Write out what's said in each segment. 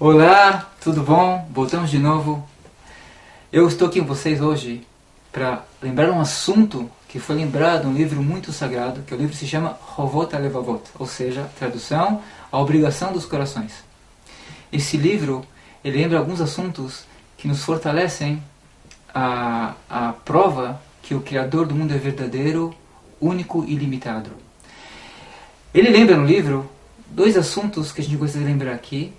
Olá, tudo bom? Voltamos de novo. Eu estou aqui com vocês hoje para lembrar um assunto que foi lembrado num livro muito sagrado, que o livro se chama Hovot HaLevavot, ou seja, tradução, a obrigação dos corações. Esse livro, ele lembra alguns assuntos que nos fortalecem a prova que o Criador do mundo é verdadeiro, único e ilimitado. Ele lembra no livro dois assuntos que a gente gostaria de lembrar aqui,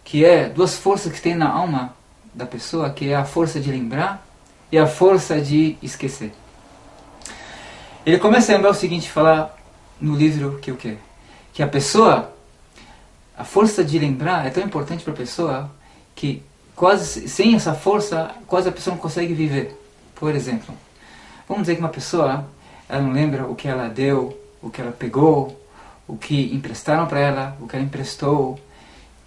que é duas forças que tem na alma da pessoa, que é a força de lembrar e a força de esquecer. Ele começa a lembrar o seguinte, falar no livro que o quê? Que a pessoa, a força de lembrar é tão importante para a pessoa que quase sem essa força, quase a pessoa não consegue viver. Por exemplo, vamos dizer que uma pessoa, ela não lembra o que ela deu, o que ela pegou, o que emprestaram para ela, o que ela emprestou,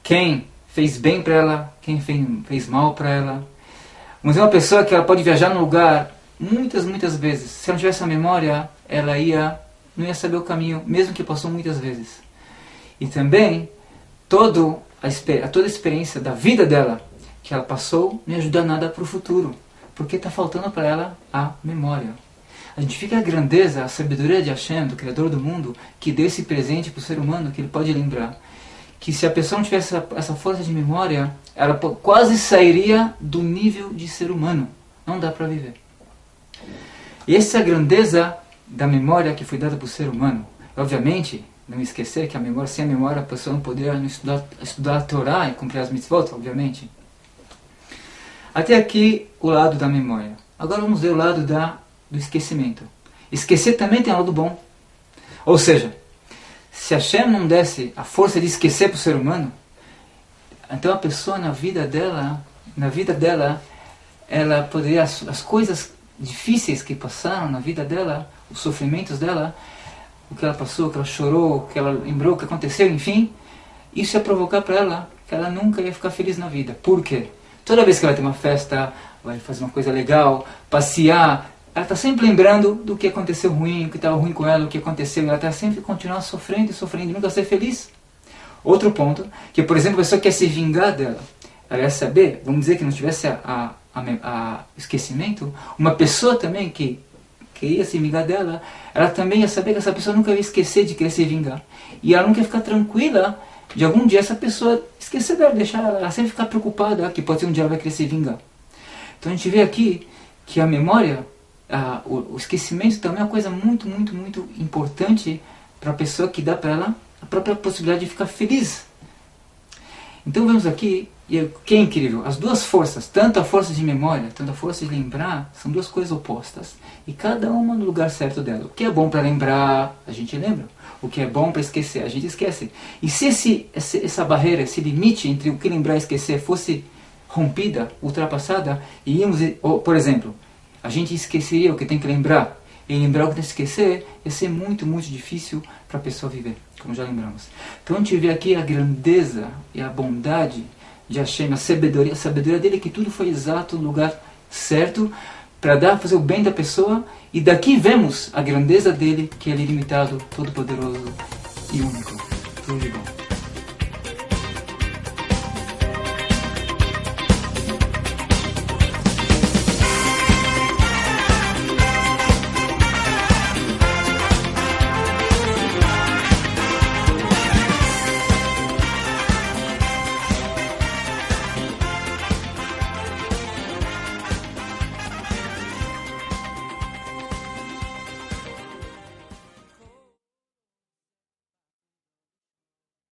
quem fez bem para ela, quem fez mal para ela. Vamos dizer uma pessoa que ela pode viajar num lugar muitas vezes. Se ela não tivesse a memória, ela não ia saber o caminho, mesmo que passou muitas vezes. E também, toda a experiência da vida dela, que ela passou, não ia ajudar nada para o futuro, porque está faltando para ela a memória. A gente fica a grandeza, a sabedoria de Hashem, do Criador do mundo, que deu esse presente para o ser humano, que ele pode lembrar. Que se a pessoa não tivesse essa força de memória, ela quase sairia do nível de ser humano. Não dá para viver. E essa é a grandeza da memória que foi dada para o ser humano. Obviamente, não esquecer que sem a memória a pessoa não poderia estudar a Torá e cumprir as mitzvot, obviamente. Até aqui o lado da memória. Agora vamos ver o lado do esquecimento. Esquecer também tem um lado bom. Ou seja, se Hashem não desse a força de esquecer para o ser humano, então a pessoa na vida dela, ela poderia, as coisas difíceis que passaram na vida dela, os sofrimentos dela, o que ela passou, o que ela chorou, o que ela lembrou, o que aconteceu, enfim, isso ia provocar para ela que ela nunca ia ficar feliz na vida. Por quê? Toda vez que ela tem uma festa, vai fazer uma coisa legal, passear, ela está sempre lembrando do que aconteceu ruim, o que estava ruim com ela, o que aconteceu, e ela está sempre continuando sofrendo e nunca ser feliz. Outro ponto, que por exemplo a pessoa quer se vingar dela, ela ia saber, vamos dizer que não tivesse esquecimento, uma pessoa também que queria se vingar dela, ela também ia saber que essa pessoa nunca ia esquecer de querer se vingar. E ela nunca ia ficar tranquila de algum dia essa pessoa esquecer dela, deixar ela sempre ficar preocupada, que pode ser um dia ela vai querer se vingar. Então a gente vê aqui que a memória, o esquecimento também é uma coisa muito importante para a pessoa, que dá para ela a própria possibilidade de ficar feliz. Então vemos aqui, e o que é incrível, as duas forças, tanto a força de memória, tanto a força de lembrar, são duas coisas opostas, e cada uma no lugar certo dela. O que é bom para lembrar, a gente lembra. O que é bom para esquecer, a gente esquece. E se essa barreira, esse limite entre o que lembrar e esquecer fosse rompida, ultrapassada, por exemplo, a gente esqueceria o que tem que lembrar, e lembrar o que tem que esquecer ia ser muito difícil para a pessoa viver, como já lembramos. Então a gente vê aqui a grandeza e a bondade de Hashem, a sabedoria dele, que tudo foi exato no lugar certo, para fazer o bem da pessoa, e daqui vemos a grandeza dele, que ele é ilimitado, todo-poderoso e único. Tudo de bom.